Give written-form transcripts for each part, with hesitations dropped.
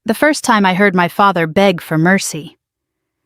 The first time I heard my father beg for mercy.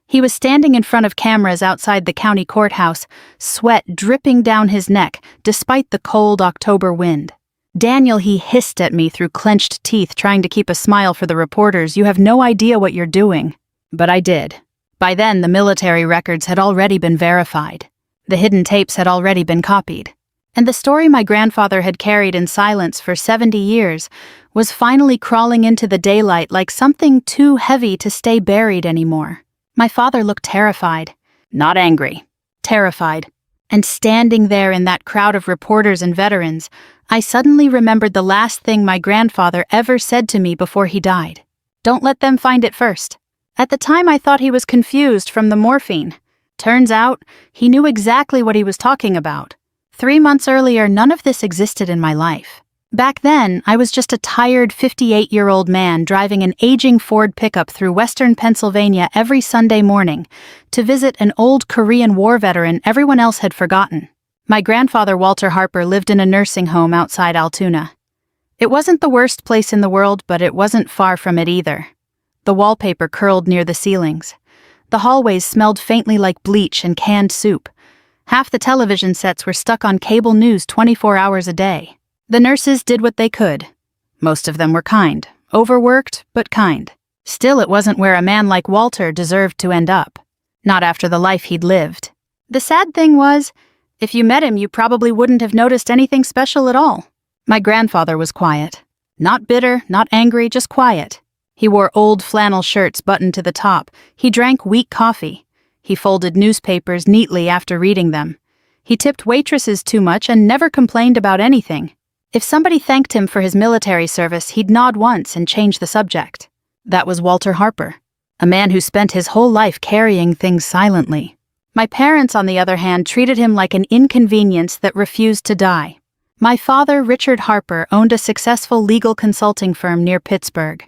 He was standing in front of cameras outside the county courthouse, sweat dripping down his neck despite the cold October wind. "Daniel," he hissed at me through clenched teeth, trying to keep a smile for the reporters, "you have no idea what you're doing." But I did. By then, the military records had already been verified. The hidden tapes had already been copied. And the story my grandfather had carried in silence for 70 years was finally crawling into the daylight like something too heavy to stay buried anymore. My father looked terrified. Not angry. Terrified. And standing there in that crowd of reporters and veterans, I suddenly remembered the last thing my grandfather ever said to me before he died. "Don't let them find it first." At the time, I thought he was confused from the morphine. Turns out, he knew exactly what he was talking about. 3 months earlier, none of this existed in my life. Back then, I was just a tired 58-year-old man driving an aging Ford pickup through western Pennsylvania every Sunday morning to visit an old Korean War veteran everyone else had forgotten. My grandfather, Walter Harper, lived in a nursing home outside Altoona. It wasn't the worst place in the world, but it wasn't far from it either. The wallpaper curled near the ceilings. The hallways smelled faintly like bleach and canned soup. Half the television sets were stuck on cable news 24 hours a day. The nurses did what they could. Most of them were kind, overworked, but kind. Still, it wasn't where a man like Walter deserved to end up. Not after the life he'd lived. The sad thing was, if you met him, you probably wouldn't have noticed anything special at all. My grandfather was quiet. Not bitter, not angry, just quiet. He wore old flannel shirts buttoned to the top. He drank weak coffee. He folded newspapers neatly after reading them. He tipped waitresses too much and never complained about anything. If somebody thanked him for his military service, he'd nod once and change the subject. That was Walter Harper, a man who spent his whole life carrying things silently. My parents, on the other hand, treated him like an inconvenience that refused to die. My father, Richard Harper, owned a successful legal consulting firm near Pittsburgh.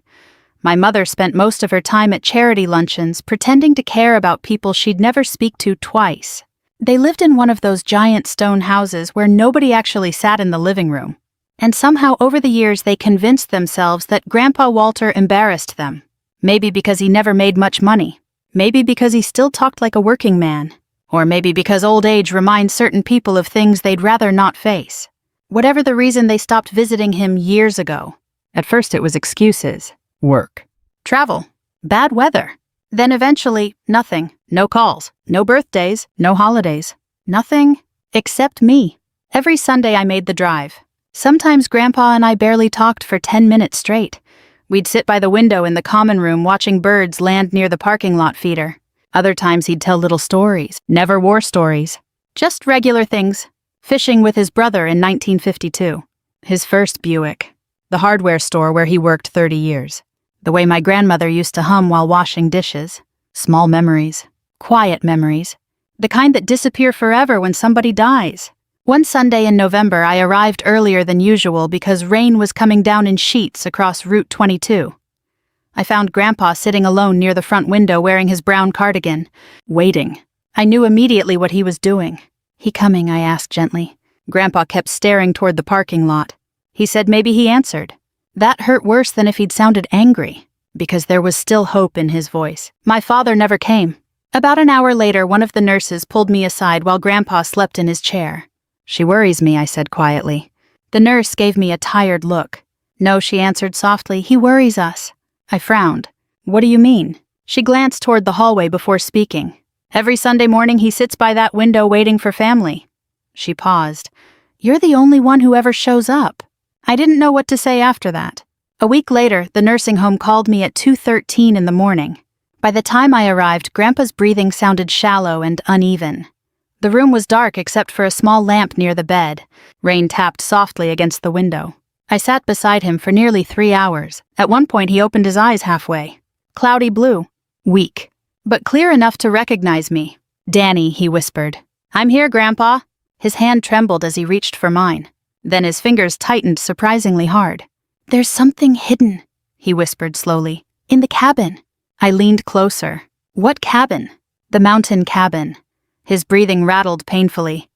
My mother spent most of her time at charity luncheons pretending to care about people she'd never speak to twice. They lived in one of those giant stone houses where nobody actually sat in the living room. And somehow over the years they convinced themselves that Grandpa Walter embarrassed them. Maybe because he never made much money. Maybe because he still talked like a working man. Or maybe because old age reminds certain people of things they'd rather not face. Whatever the reason, they stopped visiting him years ago. At first it was excuses. Work. Travel. Bad weather. Then eventually, nothing. No calls. No birthdays. No holidays. Nothing except me. Every Sunday I made the drive. Sometimes Grandpa and I barely talked for 10 minutes straight. We'd sit by the window in the common room watching birds land near the parking lot feeder. Other times he'd tell little stories. Never war stories. Just regular things. Fishing with his brother in 1952. His first Buick. The hardware store where he worked 30 years. The way my grandmother used to hum while washing dishes. Small memories. Quiet memories. The kind that disappear forever when somebody dies. One Sunday in November, I arrived earlier than usual because rain was coming down in sheets across Route 22. I found Grandpa sitting alone near the front window wearing his brown cardigan, waiting. I knew immediately what he was doing. "He coming?" I asked gently. Grandpa kept staring toward the parking lot. He said maybe he answered. That hurt worse than if he'd sounded angry, because there was still hope in his voice. My father never came. About an hour later, one of the nurses pulled me aside while Grandpa slept in his chair. "She worries me," I said quietly. The nurse gave me a tired look. "No," she answered softly, "he worries us." I frowned. "What do you mean?" She glanced toward the hallway before speaking. "Every Sunday morning he sits by that window waiting for family." She paused. "You're the only one who ever shows up." I didn't know what to say after that. A week later, the nursing home called me at 2:13 in the morning. By the time I arrived, Grandpa's breathing sounded shallow and uneven. The room was dark except for a small lamp near the bed. Rain tapped softly against the window. I sat beside him for nearly 3 hours. At one point, he opened his eyes halfway. Cloudy blue. Weak. But clear enough to recognize me. "Danny," he whispered. "I'm here, Grandpa." His hand trembled as he reached for mine. Then his fingers tightened surprisingly hard. "There's something hidden," he whispered slowly. "In the cabin." I leaned closer. "What cabin?" "The mountain cabin." His breathing rattled painfully.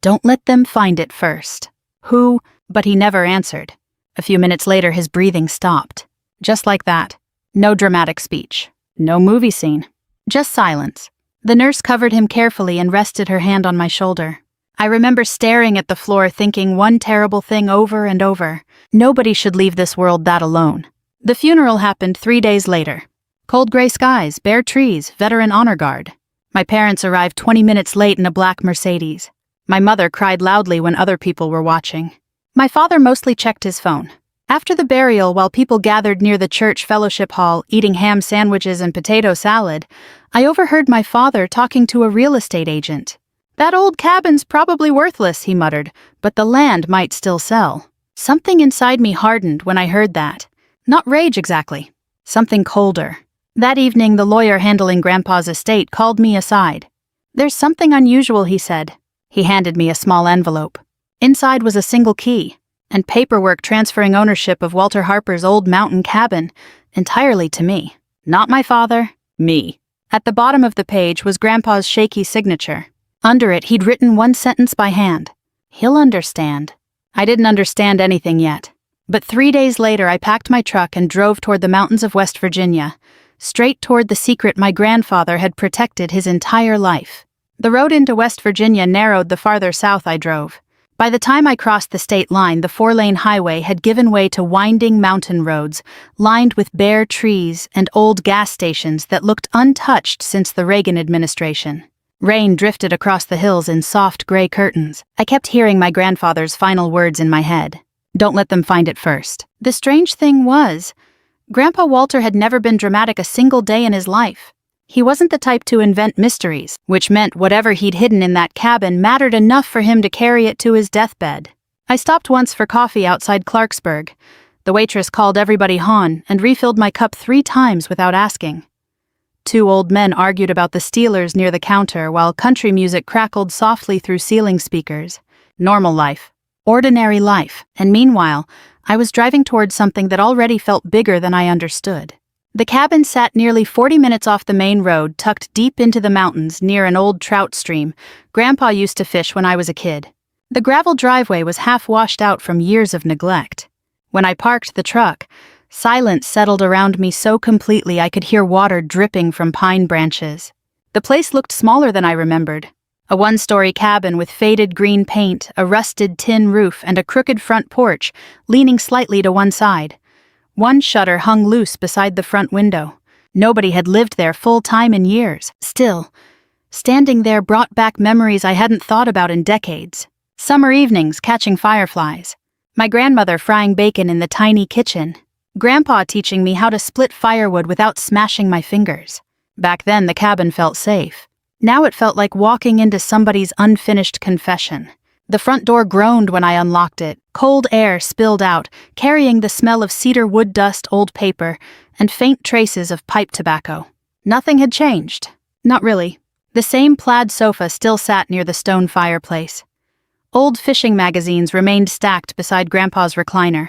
"Don't let them find it first." "Who?" But he never answered. A few minutes later, his breathing stopped. Just like that. No dramatic speech. No movie scene. Just silence. The nurse covered him carefully and rested her hand on my shoulder. I remember staring at the floor thinking one terrible thing over and over. Nobody should leave this world that alone. The funeral happened 3 days later. Cold gray skies, bare trees, veteran honor guard. My parents arrived 20 minutes late in a black Mercedes. My mother cried loudly when other people were watching. My father mostly checked his phone. After the burial, while people gathered near the church fellowship hall eating ham sandwiches and potato salad, I overheard my father talking to a real estate agent. "That old cabin's probably worthless," he muttered, "but the land might still sell." Something inside me hardened when I heard that. Not rage exactly. Something colder. That evening, the lawyer handling Grandpa's estate called me aside. "There's something unusual," he said. He handed me a small envelope. Inside was a single key, and paperwork transferring ownership of Walter Harper's old mountain cabin entirely to me. Not my father, me. At the bottom of the page was Grandpa's shaky signature. Under it, he'd written one sentence by hand. "He'll understand." I didn't understand anything yet. But 3 days later, I packed my truck and drove toward the mountains of West Virginia, straight toward the secret my grandfather had protected his entire life. The road into West Virginia narrowed the farther south I drove. By the time I crossed the state line, the 4-lane highway had given way to winding mountain roads, lined with bare trees and old gas stations that looked untouched since the Reagan administration. Rain drifted across the hills in soft gray curtains. I kept hearing my grandfather's final words in my head. "Don't let them find it first." The strange thing was, Grandpa Walter had never been dramatic a single day in his life. He wasn't the type to invent mysteries, which meant whatever he'd hidden in that cabin mattered enough for him to carry it to his deathbed. I stopped once for coffee outside Clarksburg. The waitress called everybody hon and refilled my cup 3 times without asking. 2 old men argued about the Steelers near the counter while country music crackled softly through ceiling speakers. Normal life. Ordinary life. And meanwhile, I was driving towards something that already felt bigger than I understood. The cabin sat nearly 40 minutes off the main road, tucked deep into the mountains near an old trout stream Grandpa used to fish when I was a kid. The gravel driveway was half washed out from years of neglect. When I parked the truck, silence settled around me so completely I could hear water dripping from pine branches. The place looked smaller than I remembered. A 1-story cabin with faded green paint, a rusted tin roof, and a crooked front porch, leaning slightly to one side. One shutter hung loose beside the front window. Nobody had lived there full-time in years. Still, standing there brought back memories I hadn't thought about in decades. Summer evenings catching fireflies. My grandmother frying bacon in the tiny kitchen. Grandpa teaching me how to split firewood without smashing my fingers. Back then, the cabin felt safe. Now it felt like walking into somebody's unfinished confession. The front door groaned when I unlocked it. Cold air spilled out, carrying the smell of cedar wood dust, old paper, and faint traces of pipe tobacco. Nothing had changed. Not really. The same plaid sofa still sat near the stone fireplace. Old fishing magazines remained stacked beside Grandpa's recliner.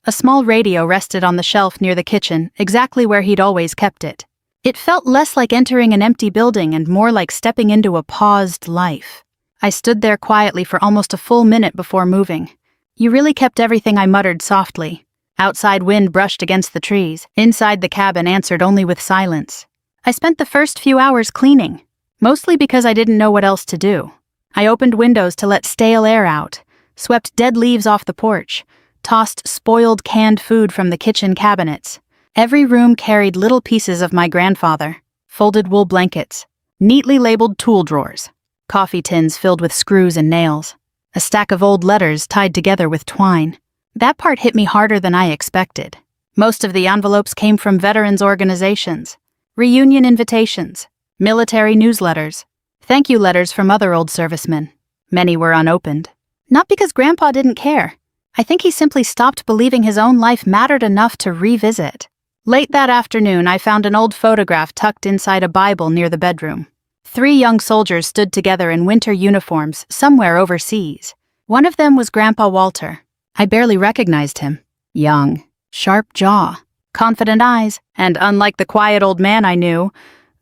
A small radio rested on the shelf near the kitchen, exactly where he'd always kept it. It felt less like entering an empty building and more like stepping into a paused life. I stood there quietly for almost a full minute before moving. "You really kept everything," I muttered softly. Outside wind brushed against the trees. Inside the cabin answered only with silence. I spent the first few hours cleaning, mostly because I didn't know what else to do. I opened windows to let stale air out, swept dead leaves off the porch, tossed spoiled canned food from the kitchen cabinets. Every room carried little pieces of my grandfather, folded wool blankets, neatly labeled tool drawers, coffee tins filled with screws and nails, a stack of old letters tied together with twine. That part hit me harder than I expected. Most of the envelopes came from veterans organizations, reunion invitations, military newsletters, thank you letters from other old servicemen. Many were unopened. Not because Grandpa didn't care. I think he simply stopped believing his own life mattered enough to revisit. Late that afternoon, I found an old photograph tucked inside a Bible near the bedroom. 3 young soldiers stood together in winter uniforms somewhere overseas. One of them was Grandpa Walter. I barely recognized him. Young, sharp jaw, confident eyes, and unlike the quiet old man I knew,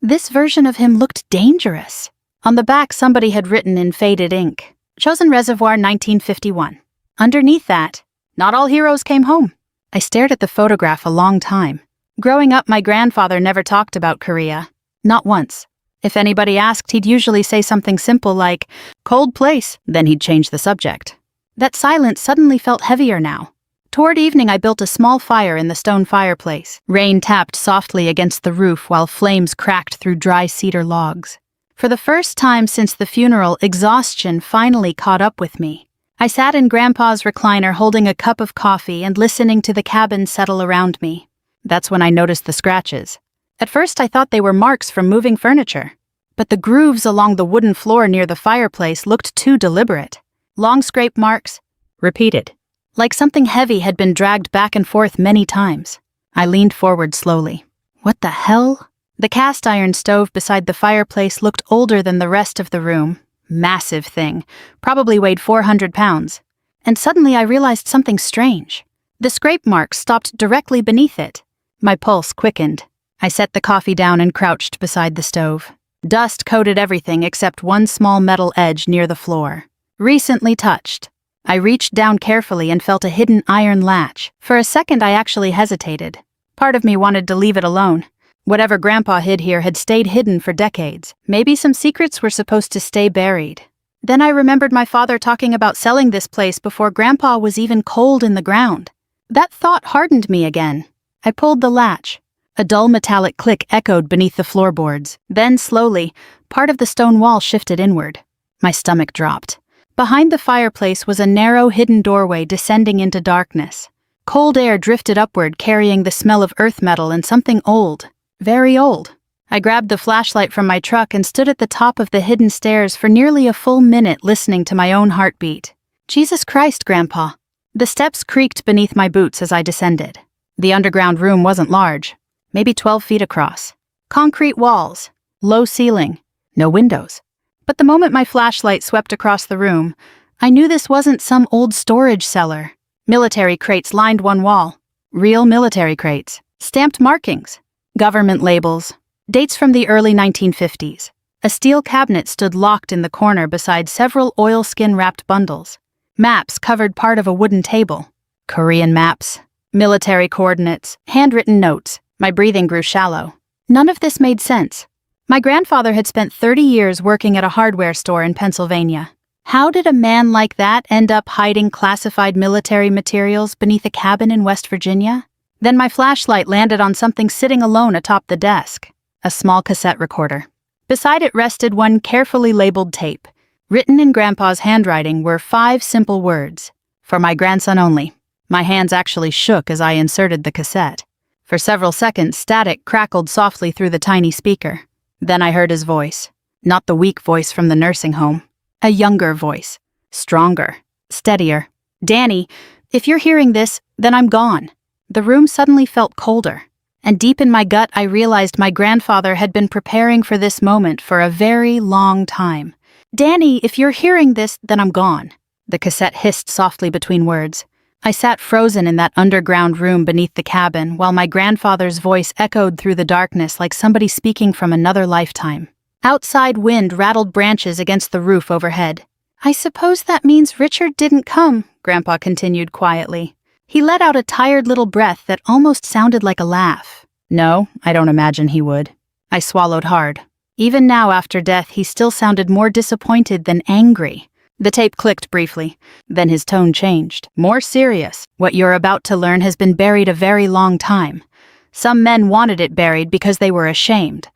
this version of him looked dangerous. On the back, somebody had written in faded ink, "Chosin Reservoir 1951. Underneath that, "Not all heroes came home." I stared at the photograph a long time. Growing up, my grandfather never talked about Korea. Not once. If anybody asked, he'd usually say something simple like, "Cold place," then he'd change the subject. That silence suddenly felt heavier now. Toward evening, I built a small fire in the stone fireplace. Rain tapped softly against the roof while flames cracked through dry cedar logs. For the first time since the funeral, exhaustion finally caught up with me. I sat in Grandpa's recliner holding a cup of coffee and listening to the cabin settle around me. That's when I noticed the scratches. At first, I thought they were marks from moving furniture. But the grooves along the wooden floor near the fireplace looked too deliberate. Long scrape marks, repeated. Like something heavy had been dragged back and forth many times. I leaned forward slowly. What the hell? The cast iron stove beside the fireplace looked older than the rest of the room. Massive thing, probably weighed 400 pounds. And suddenly I realized something strange. The scrape marks stopped directly beneath it. My pulse quickened. I set the coffee down and crouched beside the stove. Dust coated everything except one small metal edge near the floor. Recently touched. I reached down carefully and felt a hidden iron latch. For a second, I actually hesitated. Part of me wanted to leave it alone. Whatever Grandpa hid here had stayed hidden for decades. Maybe some secrets were supposed to stay buried. Then I remembered my father talking about selling this place before Grandpa was even cold in the ground. That thought hardened me again. I pulled the latch. A dull metallic click echoed beneath the floorboards. Then, slowly, part of the stone wall shifted inward. My stomach dropped. Behind the fireplace was a narrow, hidden doorway descending into darkness. Cold air drifted upward, carrying the smell of earth metal and something old. Very old. I grabbed the flashlight from my truck and stood at the top of the hidden stairs for nearly a full minute, listening to my own heartbeat. Jesus Christ, Grandpa. The steps creaked beneath my boots as I descended. The underground room wasn't large. Maybe 12 feet across. Concrete walls. Low ceiling. No windows. But the moment my flashlight swept across the room, I knew this wasn't some old storage cellar. Military crates lined one wall. Real military crates. Stamped markings. Government labels. Dates from the early 1950s. A steel cabinet stood locked in the corner beside several oilskin-wrapped bundles. Maps covered part of a wooden table. Korean maps. Military coordinates. Handwritten notes. My breathing grew shallow. None of this made sense. My grandfather had spent 30 years working at a hardware store in Pennsylvania. How did a man like that end up hiding classified military materials beneath a cabin in West Virginia? Then my flashlight landed on something sitting alone atop the desk, a small cassette recorder. Beside it rested one carefully labeled tape. Written in Grandpa's handwriting were 5 simple words. For my grandson only. My hands actually shook as I inserted the cassette. For several seconds, static crackled softly through the tiny speaker. Then I heard his voice. Not the weak voice from the nursing home. A younger voice. Stronger. Steadier. "Danny, if you're hearing this, then I'm gone." The room suddenly felt colder. And deep in my gut, I realized my grandfather had been preparing for this moment for a very long time. "Danny, if you're hearing this, then I'm gone." The cassette hissed softly between words. I sat frozen in that underground room beneath the cabin while my grandfather's voice echoed through the darkness like somebody speaking from another lifetime. Outside wind rattled branches against the roof overhead. "I suppose that means Richard didn't come," Grandpa continued quietly. He let out a tired little breath that almost sounded like a laugh. "No, I don't imagine he would." I swallowed hard. Even now after death, he still sounded more disappointed than angry. The tape clicked briefly. Then his tone changed. More serious. "What you're about to learn has been buried a very long time. Some men wanted it buried because they were ashamed.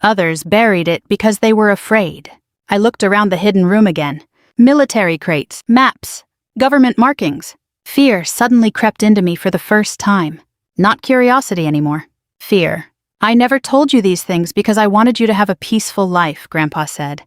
Others buried it because they were afraid." I looked around the hidden room again. Military crates, maps, government markings. Fear suddenly crept into me for the first time. Not curiosity anymore. Fear. "I never told you these things because I wanted you to have a peaceful life," Grandpa said.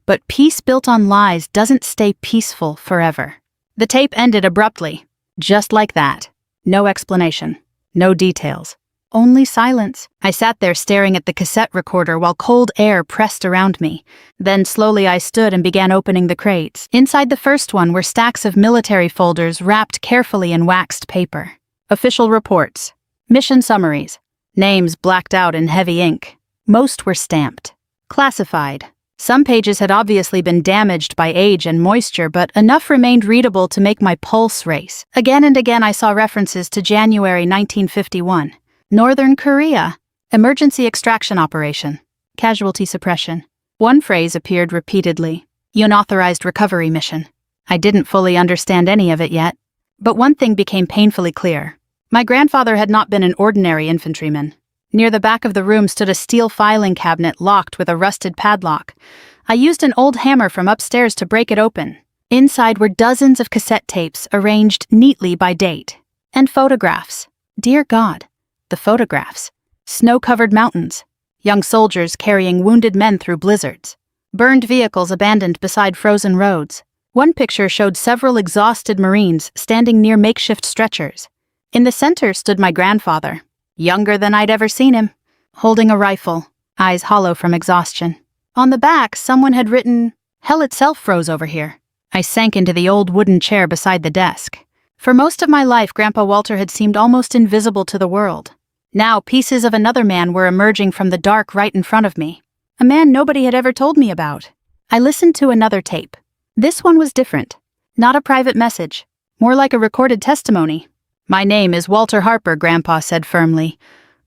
"But peace built on lies doesn't stay peaceful forever." The tape ended abruptly. Just like that. No explanation. No details. Only silence. I sat there staring at the cassette recorder while cold air pressed around me. Then slowly I stood and began opening the crates. Inside the first one were stacks of military folders wrapped carefully in waxed paper. Official reports. Mission summaries. Names blacked out in heavy ink. Most were stamped. Classified. Some pages had obviously been damaged by age and moisture, but enough remained readable to make my pulse race. Again and again I saw references to January 1951. Northern Korea. Emergency extraction operation. Casualty suppression. One phrase appeared repeatedly. Unauthorized recovery mission. I didn't fully understand any of it yet. But one thing became painfully clear. My grandfather had not been an ordinary infantryman. Near the back of the room stood a steel filing cabinet locked with a rusted padlock. I used an old hammer from upstairs to break it open. Inside were dozens of cassette tapes arranged neatly by date. And photographs. Dear God, the photographs. Snow-covered mountains. Young soldiers carrying wounded men through blizzards. Burned vehicles abandoned beside frozen roads. One picture showed several exhausted Marines standing near makeshift stretchers. In the center stood my grandfather, younger than I'd ever seen him, holding a rifle, eyes hollow from exhaustion. On the back, someone had written, "Hell itself froze over here." I sank into the old wooden chair beside the desk. For most of my life, Grandpa Walter had seemed almost invisible to the world. Now, pieces of another man were emerging from the dark right in front of me. A man nobody had ever told me about. I listened to another tape. This one was different. Not a private message. More like a recorded testimony. "My name is Walter Harper," Grandpa said firmly.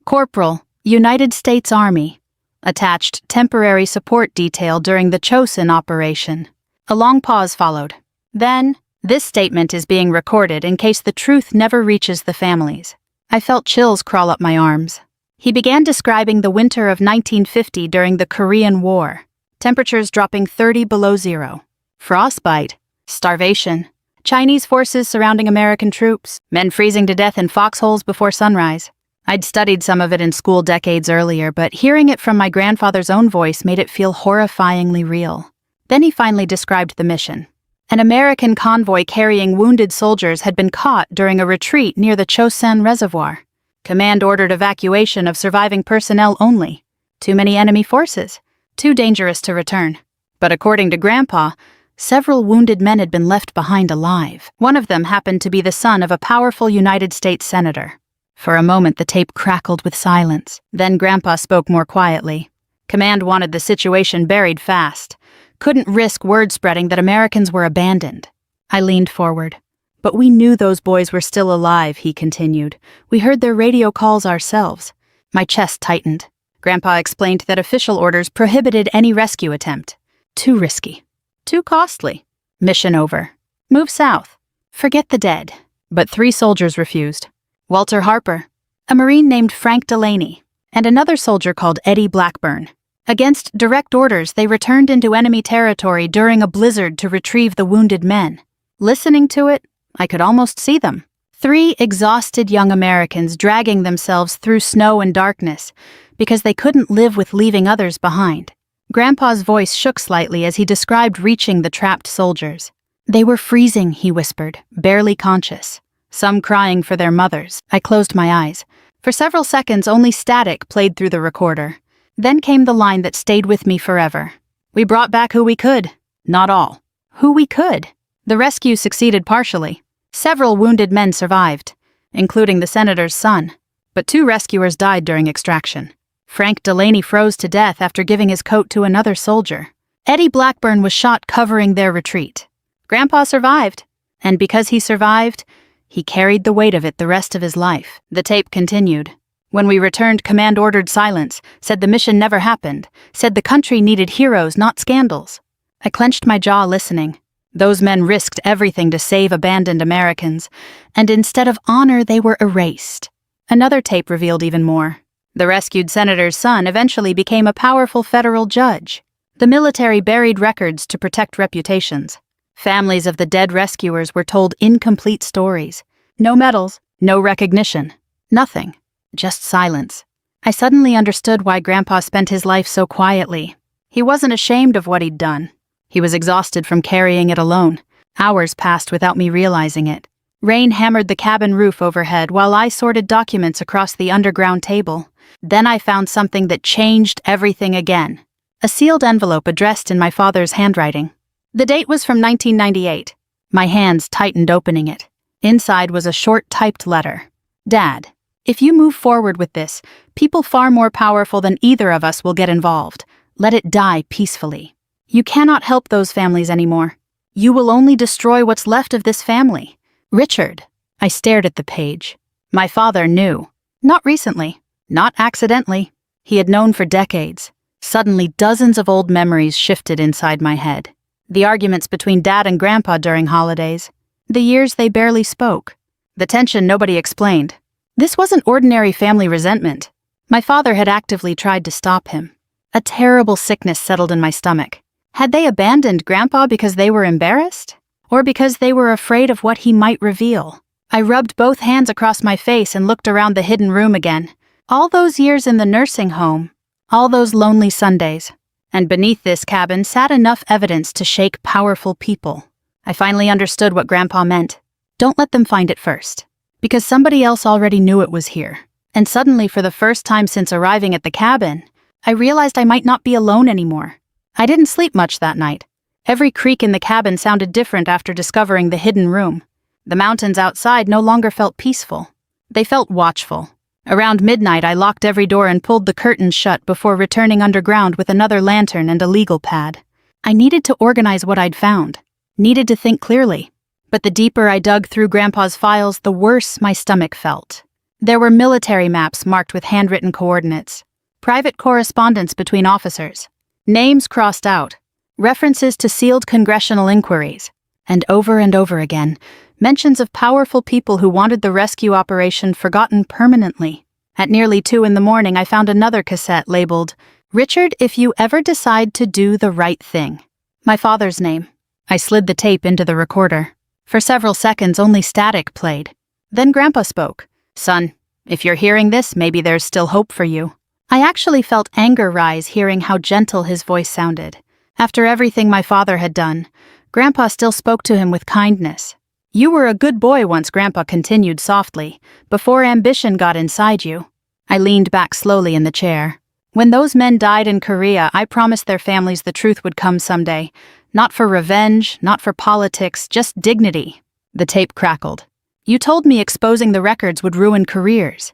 "Corporal, United States Army. Attached temporary support detail during the Chosin operation." A long pause followed. Then, "This statement is being recorded in case the truth never reaches the families." I felt chills crawl up my arms. He began describing the winter of 1950 during the Korean War. Temperatures dropping 30 below zero. Frostbite. Starvation. Chinese forces surrounding American troops. Men freezing to death in foxholes before sunrise. I'd studied some of it in school decades earlier, but hearing it from my grandfather's own voice made it feel horrifyingly real. Then he finally described the mission. An American convoy carrying wounded soldiers had been caught during a retreat near the Chosin Reservoir. Command ordered evacuation of surviving personnel only. Too many enemy forces. Too dangerous to return. But according to Grandpa, several wounded men had been left behind alive. One of them happened to be the son of a powerful United States senator. For a moment, the tape crackled with silence. Then Grandpa spoke more quietly. Command wanted the situation buried fast. Couldn't risk word spreading that Americans were abandoned. I leaned forward. "But we knew those boys were still alive," he continued. "We heard their radio calls ourselves." My chest tightened. Grandpa explained that official orders prohibited any rescue attempt. Too risky. Too costly. Mission over. Move south. Forget the dead. But 3 soldiers refused. Walter Harper, a Marine named Frank Delaney, and another soldier called Eddie Blackburn. Against direct orders, they returned into enemy territory during a blizzard to retrieve the wounded men. Listening to it, I could almost see them. 3 exhausted young Americans dragging themselves through snow and darkness because they couldn't live with leaving others behind. Grandpa's voice shook slightly as he described reaching the trapped soldiers. "They were freezing," he whispered, barely conscious. Some crying for their mothers. I closed my eyes. For several seconds, only static played through the recorder. Then came the line that stayed with me forever. "We brought back who we could. Not all. Who we could." The rescue succeeded partially. Several wounded men survived, including the senator's son. But 2 rescuers died during extraction. Frank Delaney froze to death after giving his coat to another soldier. Eddie Blackburn was shot covering their retreat. Grandpa survived. And because he survived, he carried the weight of it the rest of his life. The tape continued. When we returned, command ordered silence, said the mission never happened, said the country needed heroes, not scandals. I clenched my jaw listening. Those men risked everything to save abandoned Americans, and instead of honor, they were erased. Another tape revealed even more. The rescued senator's son eventually became a powerful federal judge. The military buried records to protect reputations. Families of the dead rescuers were told incomplete stories. No medals, no recognition, nothing. Just silence. I suddenly understood why Grandpa spent his life so quietly. He wasn't ashamed of what he'd done. He was exhausted from carrying it alone. Hours passed without me realizing it. Rain hammered the cabin roof overhead while I sorted documents across the underground table. Then I found something that changed everything again. A sealed envelope addressed in my father's handwriting. The date was from 1998. My hands tightened opening it. Inside was a short typed letter. "Dad, if you move forward with this, people far more powerful than either of us will get involved. Let it die peacefully. You cannot help those families anymore. You will only destroy what's left of this family. Richard." I stared at the page. My father knew. Not recently. Not accidentally. He had known for decades. Suddenly, dozens of old memories shifted inside my head. The arguments between Dad and Grandpa during holidays. The years they barely spoke. The tension nobody explained. This wasn't ordinary family resentment. My father had actively tried to stop him. A terrible sickness settled in my stomach. Had they abandoned Grandpa because they were embarrassed? Or because they were afraid of what he might reveal? I rubbed both hands across my face and looked around the hidden room again. All those years in the nursing home. All those lonely Sundays. And beneath this cabin sat enough evidence to shake powerful people. I finally understood what Grandpa meant. Don't let them find it first. Because somebody else already knew it was here. And suddenly, for the first time since arriving at the cabin, I realized I might not be alone anymore. I didn't sleep much that night. Every creak in the cabin sounded different after discovering the hidden room. The mountains outside no longer felt peaceful. They felt watchful. Around midnight, I locked every door and pulled the curtains shut before returning underground with another lantern and a legal pad. I needed to organize what I'd found. Needed to think clearly. But the deeper I dug through Grandpa's files, the worse my stomach felt. There were military maps marked with handwritten coordinates. Private correspondence between officers. Names crossed out, references to sealed congressional inquiries, and over again, mentions of powerful people who wanted the rescue operation forgotten permanently. At nearly 2 a.m, I found another cassette labeled, "Richard, if you ever decide to do the right thing." My father's name. I slid the tape into the recorder. For several seconds, only static played. Then Grandpa spoke. "Son, if you're hearing this, maybe there's still hope for you." I actually felt anger rise hearing how gentle his voice sounded. After everything my father had done, Grandpa still spoke to him with kindness. "You were a good boy once," Grandpa continued softly, "before ambition got inside you." I leaned back slowly in the chair. "When those men died in Korea, I promised their families the truth would come someday. Not for revenge, not for politics, just dignity." The tape crackled. "You told me exposing the records would ruin careers."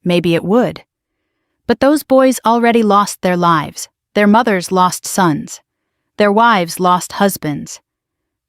Maybe it would. But those boys already lost their lives. Their mothers lost sons. Their wives lost husbands.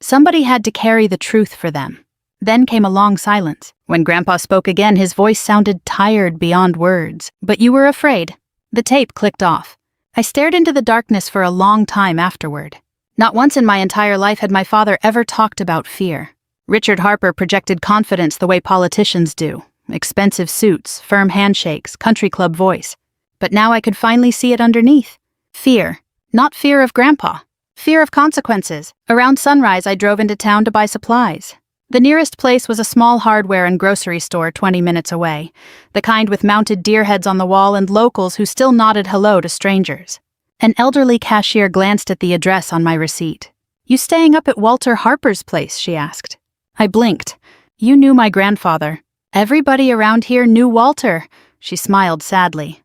Somebody had to carry the truth for them. Then came a long silence. When Grandpa spoke again, his voice sounded tired beyond words. "But you were afraid." The tape clicked off. I stared into the darkness for a long time afterward. Not once in my entire life had my father ever talked about fear. Richard Harper projected confidence the way politicians do. Expensive suits, firm handshakes, country club voice. But now I could finally see it underneath. Fear. Not fear of Grandpa. Fear of consequences. Around sunrise, I drove into town to buy supplies. The nearest place was a small hardware and grocery store 20 minutes away, the kind with mounted deer heads on the wall and locals who still nodded hello to strangers. An elderly cashier glanced at the address on my receipt. "You staying up at Walter Harper's place?" she asked. I blinked. "You knew my grandfather." "Everybody around here knew Walter," she smiled sadly.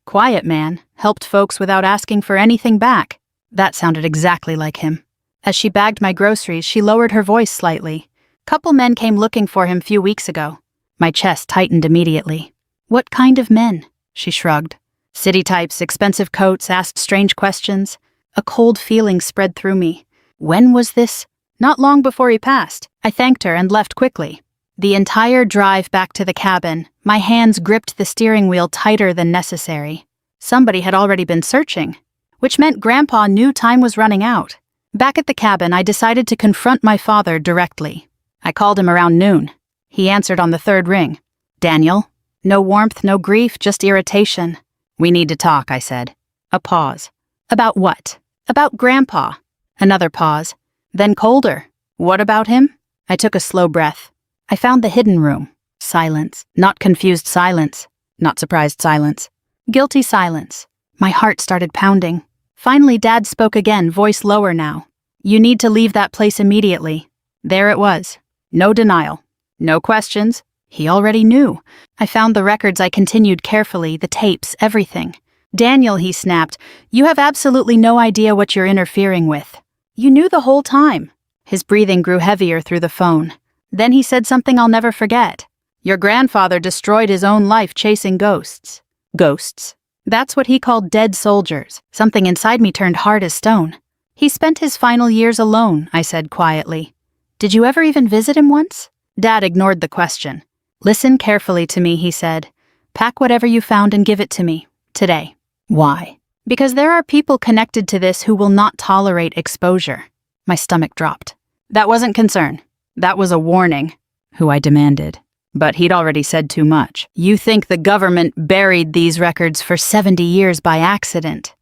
"Quiet man, helped folks without asking for anything back." That sounded exactly like him. As she bagged my groceries, she lowered her voice slightly. "Couple men came looking for him few weeks ago." My chest tightened immediately. "What kind of men?" She shrugged. "City types, expensive coats, asked strange questions." A cold feeling spread through me. When was this? Not long before he passed. I thanked her and left quickly. The entire drive back to the cabin, my hands gripped the steering wheel tighter than necessary. Somebody had already been searching, which meant Grandpa knew time was running out. Back at the cabin, I decided to confront my father directly. I called him around noon. He answered on the 3rd ring. "Daniel?" No warmth, no grief, just irritation. "We need to talk," I said. A pause. "About what?" "About Grandpa." Another pause. Then colder. "What about him?" I took a slow breath. I found the hidden room. Silence. Not confused silence. Not surprised silence. Guilty silence. My heart started pounding. Finally, Dad spoke again, voice lower now. "You need to leave that place immediately." There it was. No denial. No questions. He already knew. I found the records. I continued carefully, the tapes, everything. "Daniel," he snapped, "you have absolutely no idea what you're interfering with. You knew the whole time." His breathing grew heavier through the phone. Then he said something I'll never forget. "Your grandfather destroyed his own life chasing ghosts." Ghosts. That's what he called dead soldiers. Something inside me turned hard as stone. "He spent his final years alone," I said quietly. "Did you ever even visit him once?" Dad ignored the question. "Listen carefully to me," he said. Pack whatever you found and give it to me. Today. Why? Because there are people connected to this who will not tolerate exposure. My stomach dropped. That wasn't concern. That was a warning. Who I demanded. But he'd already said too much. You think the government buried these records for 70 years by accident?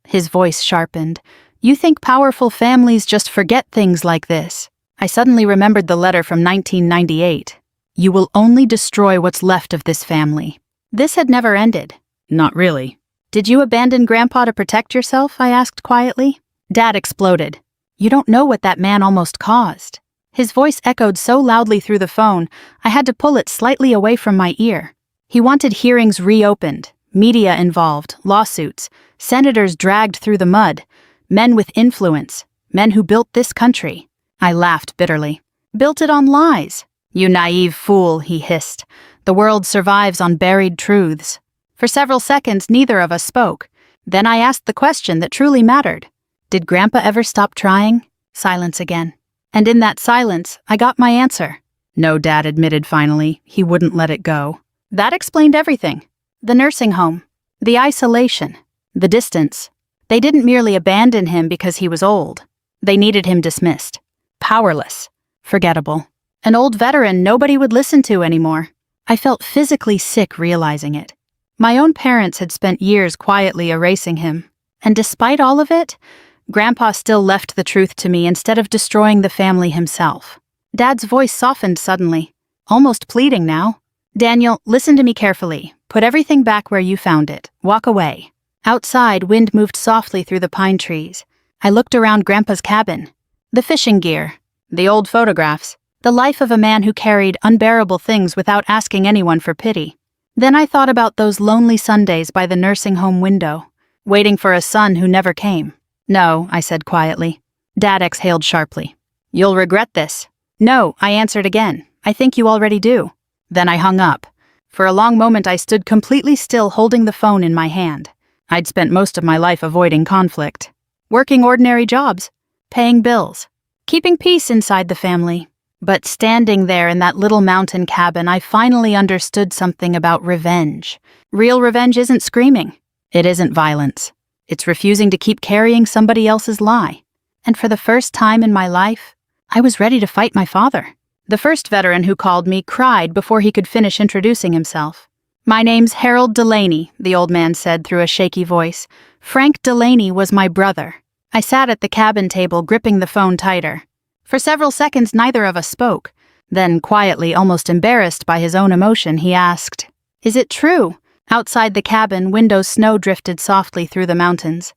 His voice sharpened. You think powerful families just forget things like this? I suddenly remembered the letter from 1998. You will only destroy what's left of this family. This had never ended. Not really. Did you abandon Grandpa to protect yourself? I asked quietly. Dad exploded. You don't know what that man almost caused. His voice echoed so loudly through the phone, I had to pull it slightly away from my ear. He wanted hearings reopened, media involved, lawsuits, senators dragged through the mud, men with influence, men who built this country. I laughed bitterly. Built it on lies. You naive fool, he hissed. The world survives on buried truths. For several seconds, neither of us spoke. Then I asked the question that truly mattered. Did Grandpa ever stop trying? Silence again. And in that silence, I got my answer. No, Dad admitted finally. He wouldn't let it go. That explained everything. The nursing home. The isolation. The distance. They didn't merely abandon him because he was old. They needed him dismissed. Powerless. Forgettable. An old veteran nobody would listen to anymore. I felt physically sick realizing it. My own parents had spent years quietly erasing him. And despite all of it, Grandpa still left the truth to me instead of destroying the family himself. Dad's voice softened suddenly, almost pleading now. Daniel, listen to me carefully. Put everything back where you found it. Walk away. Outside, wind moved softly through the pine trees. I looked around Grandpa's cabin. The fishing gear. The old photographs. The life of a man who carried unbearable things without asking anyone for pity. Then I thought about those lonely Sundays by the nursing home window, waiting for a son who never came. No, I said quietly. Dad exhaled sharply. You'll regret this. No, I answered again. I think you already do. Then I hung up. For a long moment I stood completely still holding the phone in my hand. I'd spent most of my life avoiding conflict. Working ordinary jobs. Paying bills. Keeping peace inside the family. But standing there in that little mountain cabin, I finally understood something about revenge. Real revenge isn't screaming. It isn't violence. It's refusing to keep carrying somebody else's lie. And for the first time in my life, I was ready to fight my father. The first veteran who called me cried before he could finish introducing himself. My name's Harold Delaney, the old man said through a shaky voice. Frank Delaney was my brother. I sat at the cabin table, gripping the phone tighter. For several seconds, neither of us spoke. Then, quietly, almost embarrassed by his own emotion, he asked, Is it true? Outside the cabin, window snow drifted softly through the mountains.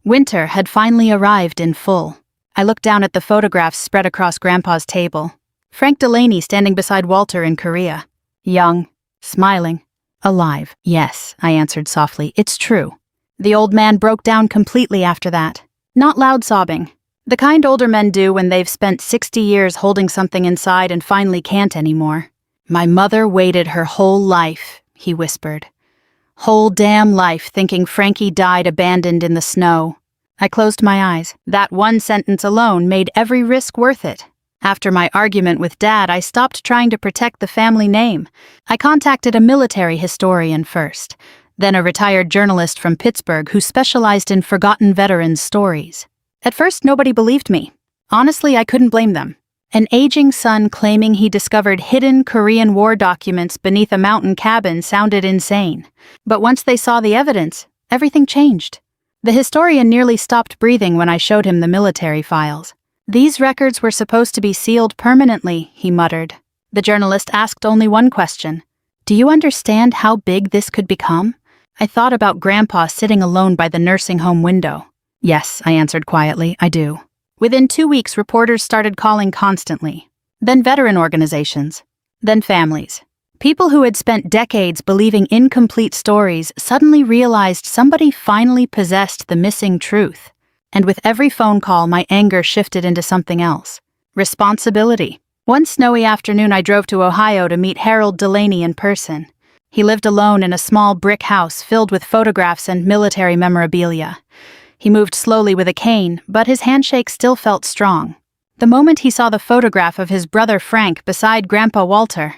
Winter had finally arrived in full. I looked down at the photographs spread across Grandpa's table. Frank Delaney standing beside Walter in Korea. Young, smiling, alive. Yes, I answered softly, it's true. The old man broke down completely after that. Not loud sobbing. The kind older men do when they've spent 60 years holding something inside and finally can't anymore. My mother waited her whole life, he whispered. Whole damn life thinking Frankie died abandoned in the snow. I closed my eyes. That one sentence alone made every risk worth it. After my argument with Dad, I stopped trying to protect the family name. I contacted a military historian first, then a retired journalist from Pittsburgh who specialized in forgotten veterans' stories. At first, nobody believed me. Honestly, I couldn't blame them. An aging son claiming he discovered hidden Korean War documents beneath a mountain cabin sounded insane. But once they saw the evidence, everything changed. The historian nearly stopped breathing when I showed him the military files. These records were supposed to be sealed permanently, he muttered. The journalist asked only one question. Do you understand how big this could become? I thought about Grandpa sitting alone by the nursing home window. Yes, I answered quietly, I do. Within 2 weeks, reporters started calling constantly. Then veteran organizations. Then families. People who had spent decades believing incomplete stories suddenly realized somebody finally possessed the missing truth. And with every phone call, my anger shifted into something else. Responsibility. One snowy afternoon, I drove to Ohio to meet Harold Delaney in person. He lived alone in a small brick house filled with photographs and military memorabilia. He moved slowly with a cane, but his handshake still felt strong. The moment he saw the photograph of his brother Frank beside Grandpa Walter,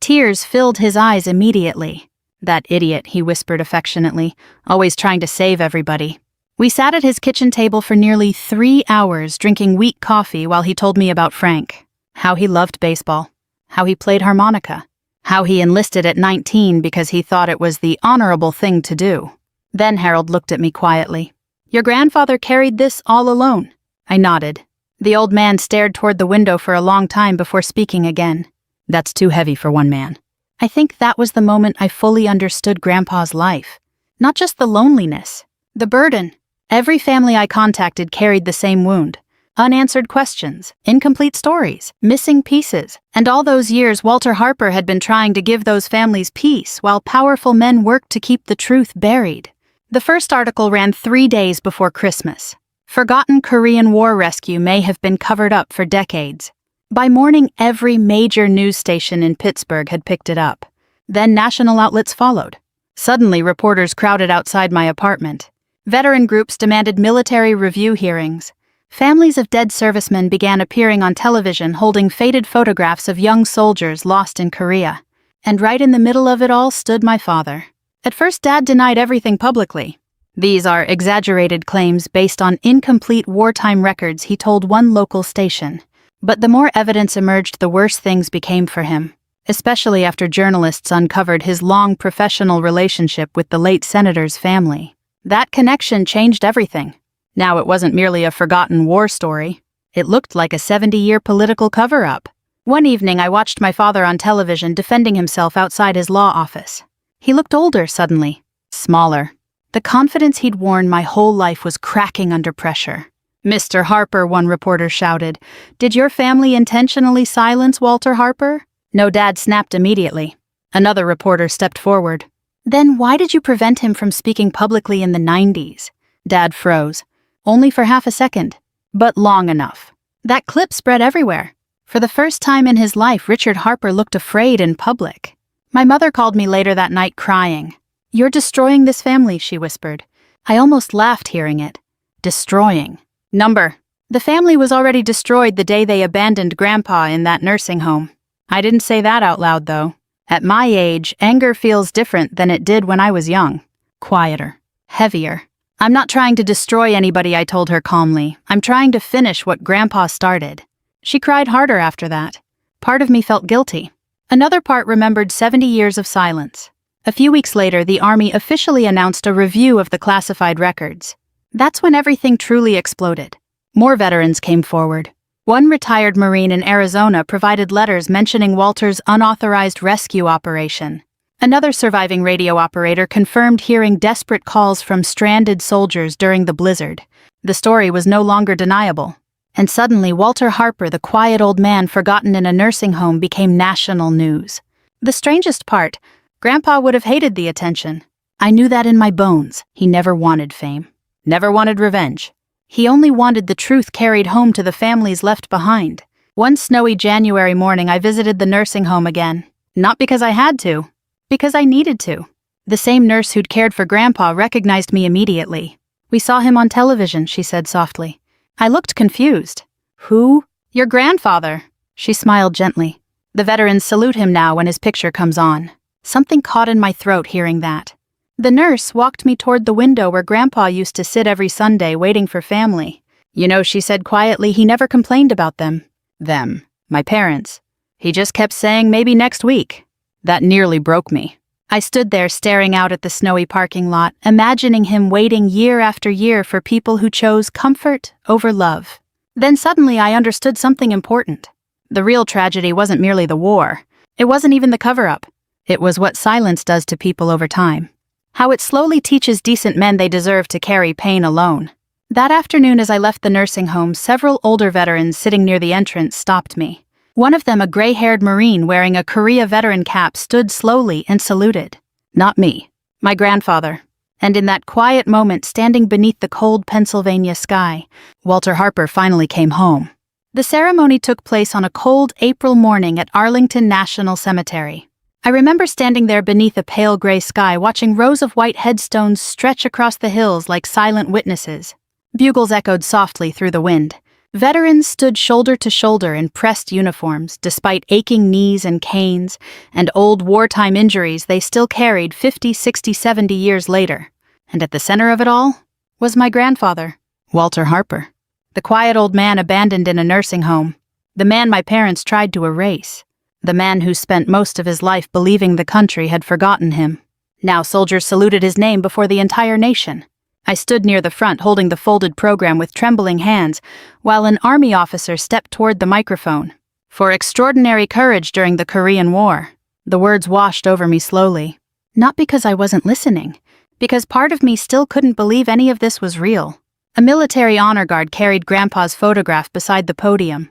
tears filled his eyes immediately. "That idiot," he whispered affectionately, always trying to save everybody. We sat at his kitchen table for nearly 3 hours drinking weak coffee while he told me about Frank, how he loved baseball, how he played harmonica, how he enlisted at 19 because he thought it was the honorable thing to do. Then Harold looked at me quietly. "Your grandfather carried this all alone." I nodded. The old man stared toward the window for a long time before speaking again. "That's too heavy for one man." I think that was the moment I fully understood Grandpa's life. Not just the loneliness, the burden. Every family I contacted carried the same wound. Unanswered questions, incomplete stories, missing pieces, and all those years Walter Harper had been trying to give those families peace while powerful men worked to keep the truth buried. The first article ran 3 days before Christmas. Forgotten Korean War rescue may have been covered up for decades. By morning, every major news station in Pittsburgh had picked it up. Then national outlets followed. Suddenly, reporters crowded outside my apartment. Veteran groups demanded military review hearings. Families of dead servicemen began appearing on television holding faded photographs of young soldiers lost in Korea. And right in the middle of it all stood my father. At first, Dad denied everything publicly. These are exaggerated claims based on incomplete wartime records he told one local station. But the more evidence emerged, the worse things became for him, especially after journalists uncovered his long professional relationship with the late senator's family. That connection changed everything. Now it wasn't merely a forgotten war story. It looked like a 70-year political cover-up. One evening I watched my father on television defending himself outside his law office. He looked older suddenly, smaller. The confidence he'd worn my whole life was cracking under pressure. "Mr. Harper," one reporter shouted, "did your family intentionally silence Walter Harper?" No, Dad snapped immediately. Another reporter stepped forward. "Then why did you prevent him from speaking publicly in the 90s? Dad froze. Only for half a second, but long enough. That clip spread everywhere. For the first time in his life, Richard Harper looked afraid in public. My mother called me later that night crying. "You're destroying this family," she whispered. I almost laughed hearing it. Destroying. Number. The family was already destroyed the day they abandoned Grandpa in that nursing home. I didn't say that out loud, though. At my age, anger feels different than it did when I was young. Quieter. Heavier. "I'm not trying to destroy anybody," I told her calmly. "I'm trying to finish what Grandpa started." She cried harder after that. Part of me felt guilty. Another part remembered 70 years of silence. A few weeks later, the Army officially announced a review of the classified records. That's when everything truly exploded. More veterans came forward. One retired Marine in Arizona provided letters mentioning Walter's unauthorized rescue operation. Another surviving radio operator confirmed hearing desperate calls from stranded soldiers during the blizzard. The story was no longer deniable. And suddenly, Walter Harper, the quiet old man forgotten in a nursing home, became national news. The strangest part, Grandpa would have hated the attention. I knew that in my bones. He never wanted fame. Never wanted revenge. He only wanted the truth carried home to the families left behind. One snowy January morning, I visited the nursing home again. Not because I had to, because I needed to. The same nurse who'd cared for Grandpa recognized me immediately. "We saw him on television," she said softly. I looked confused. "Who?" "Your grandfather." She smiled gently. The veterans salute him now when his picture comes on. Something caught in my throat hearing that. The nurse walked me toward the window where Grandpa used to sit every Sunday waiting for family. "You know," she said quietly, "he never complained about them." Them. My parents. He just kept saying maybe next week. That nearly broke me. I stood there staring out at the snowy parking lot, imagining him waiting year after year for people who chose comfort over love. Then suddenly I understood something important. The real tragedy wasn't merely the war. It wasn't even the cover-up. It was what silence does to people over time. How it slowly teaches decent men they deserve to carry pain alone. That afternoon as I left the nursing home, several older veterans sitting near the entrance stopped me. One of them, a gray-haired Marine wearing a Korea veteran cap, stood slowly and saluted. Not me. My grandfather. And in that quiet moment, standing beneath the cold Pennsylvania sky, Walter Harper finally came home. The ceremony took place on a cold April morning at Arlington National Cemetery. I remember standing there beneath a pale gray sky, watching rows of white headstones stretch across the hills like silent witnesses. Bugles echoed softly through the wind. Veterans stood shoulder to shoulder in pressed uniforms, despite aching knees and canes, and old wartime injuries they still carried 50, 60, 70 years later. And at the center of it all was my grandfather, Walter Harper. The quiet old man abandoned in a nursing home. The man my parents tried to erase. The man who spent most of his life believing the country had forgotten him. Now soldiers saluted his name before the entire nation. I stood near the front holding the folded program with trembling hands, while an army officer stepped toward the microphone. For extraordinary courage during the Korean War. The words washed over me slowly. Not because I wasn't listening, because part of me still couldn't believe any of this was real. A military honor guard carried Grandpa's photograph beside the podium.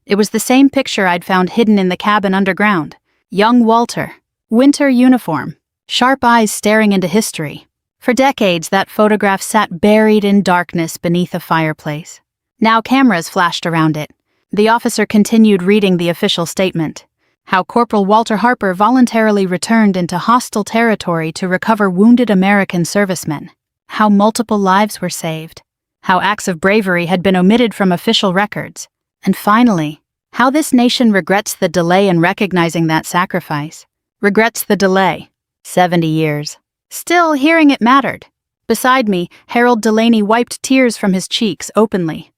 It was the same picture I'd found hidden in the cabin underground. Young Walter. Winter uniform. Sharp eyes staring into history. For decades, that photograph sat buried in darkness beneath a fireplace. Now cameras flashed around it. The officer continued reading the official statement. How Corporal Walter Harper voluntarily returned into hostile territory to recover wounded American servicemen. How multiple lives were saved. How acts of bravery had been omitted from official records. And finally, how this nation regrets the delay in recognizing that sacrifice. Regrets the delay. 70 years. Still, hearing it mattered. Beside me, Harold Delaney wiped tears from his cheeks openly.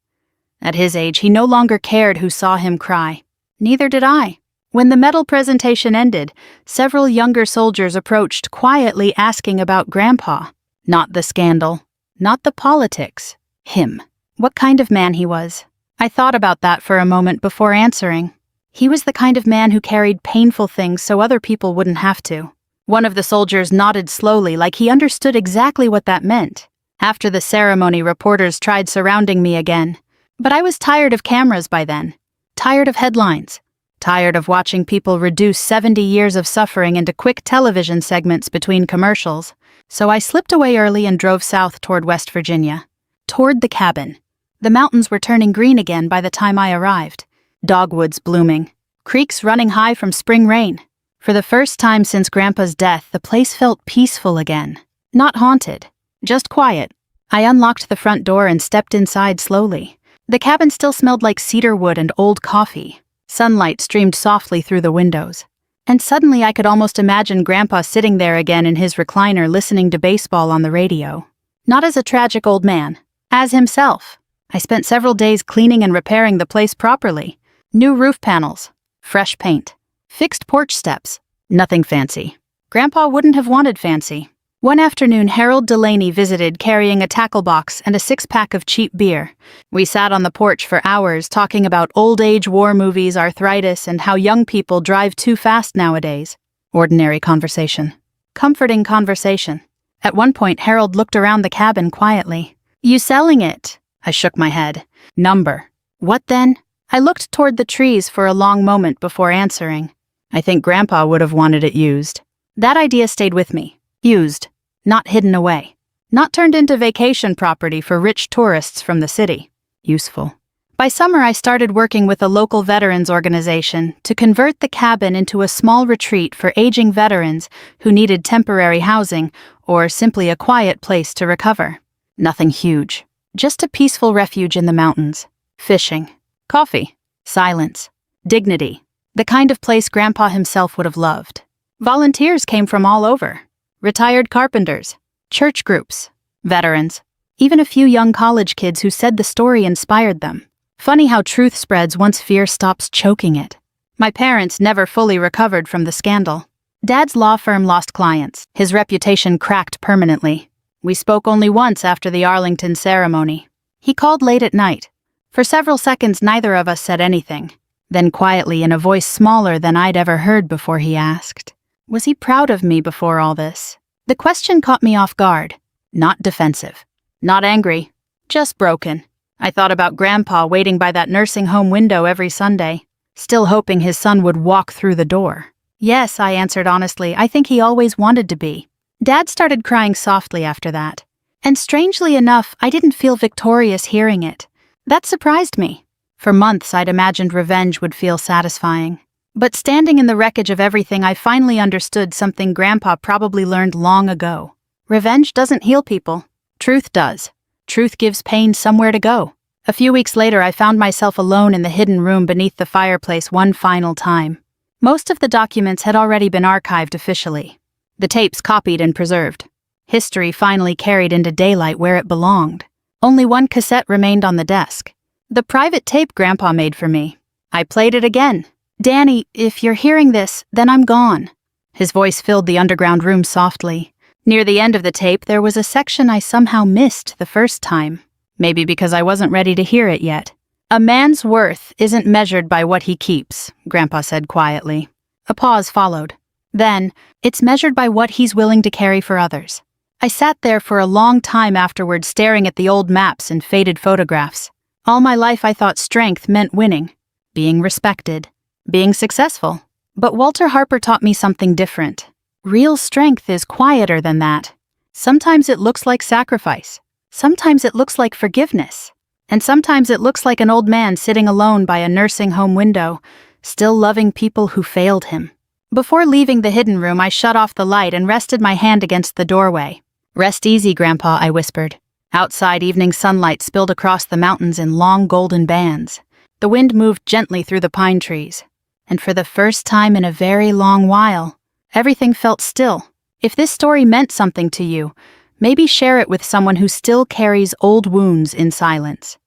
At his age, he no longer cared who saw him cry. Neither did I. When the medal presentation ended, several younger soldiers approached quietly asking about Grandpa. Not the scandal. Not the politics. Him. What kind of man he was. I thought about that for a moment before answering. He was the kind of man who carried painful things so other people wouldn't have to. One of the soldiers nodded slowly like he understood exactly what that meant. After the ceremony, reporters tried surrounding me again. But I was tired of cameras by then. Tired of headlines. Tired of watching people reduce 70 years of suffering into quick television segments between commercials. So I slipped away early and drove south toward West Virginia. Toward the cabin. The mountains were turning green again by the time I arrived. Dogwoods blooming. Creeks running high from spring rain. For the first time since Grandpa's death, the place felt peaceful again. Not haunted. Just quiet. I unlocked the front door and stepped inside slowly. The cabin still smelled like cedar wood and old coffee. Sunlight streamed softly through the windows. And suddenly I could almost imagine Grandpa sitting there again in his recliner listening to baseball on the radio. Not as a tragic old man. As himself. I spent several days cleaning and repairing the place properly. New roof panels. Fresh paint. Fixed porch steps. Nothing fancy. Grandpa wouldn't have wanted fancy. One afternoon, Harold Delaney visited carrying a tackle box and a 6-pack of cheap beer. We sat on the porch for hours talking about old-age war movies, arthritis, and how young people drive too fast nowadays. Ordinary conversation. Comforting conversation. At one point, Harold looked around the cabin quietly. "You selling it?" I shook my head. "Number." "What then?" I looked toward the trees for a long moment before answering. I think Grandpa would have wanted it used. That idea stayed with me. Used. Not hidden away. Not turned into vacation property for rich tourists from the city. Useful. By summer, I started working with a local veterans organization to convert the cabin into a small retreat for aging veterans who needed temporary housing or simply a quiet place to recover. Nothing huge. Just a peaceful refuge in the mountains. Fishing. Coffee. Silence. Dignity. The kind of place Grandpa himself would have loved. Volunteers came from all over. Retired carpenters. Church groups. Veterans. Even a few young college kids who said the story inspired them. Funny how truth spreads once fear stops choking it. My parents never fully recovered from the scandal. Dad's law firm lost clients. His reputation cracked permanently. We spoke only once after the Arlington ceremony. He called late at night. For several seconds, neither of us said anything. Then quietly, in a voice smaller than I'd ever heard before, he asked, "Was he proud of me before all this?" The question caught me off guard. Not defensive. Not angry. Just broken. I thought about Grandpa waiting by that nursing home window every Sunday, still hoping his son would walk through the door. "Yes," I answered honestly, "I think he always wanted to be." Dad started crying softly after that. And strangely enough, I didn't feel victorious hearing it. That surprised me. For months, I'd imagined revenge would feel satisfying. But standing in the wreckage of everything, I finally understood something Grandpa probably learned long ago. Revenge doesn't heal people. Truth does. Truth gives pain somewhere to go. A few weeks later, I found myself alone in the hidden room beneath the fireplace one final time. Most of the documents had already been archived officially. The tapes copied and preserved. History finally carried into daylight where it belonged. Only one cassette remained on the desk. The private tape Grandpa made for me. I played it again. "Danny, if you're hearing this, then I'm gone." His voice filled the underground room softly. Near the end of the tape, there was a section I somehow missed the first time. Maybe because I wasn't ready to hear it yet. "A man's worth isn't measured by what he keeps," Grandpa said quietly. A pause followed. "Then, it's measured by what he's willing to carry for others." I sat there for a long time afterward, staring at the old maps and faded photographs. All my life I thought strength meant winning, being respected, being successful. But Walter Harper taught me something different. Real strength is quieter than that. Sometimes it looks like sacrifice. Sometimes it looks like forgiveness. And sometimes it looks like an old man sitting alone by a nursing home window, still loving people who failed him. Before leaving the hidden room, I shut off the light and rested my hand against the doorway. "Rest easy, Grandpa," I whispered. Outside, evening sunlight spilled across the mountains in long golden bands. The wind moved gently through the pine trees. And for the first time in a very long while, everything felt still. If this story meant something to you, maybe share it with someone who still carries old wounds in silence.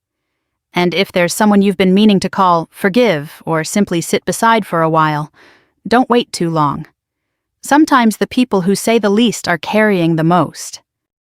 And if there's someone you've been meaning to call, forgive, or simply sit beside for a while, don't wait too long. Sometimes the people who say the least are carrying the most.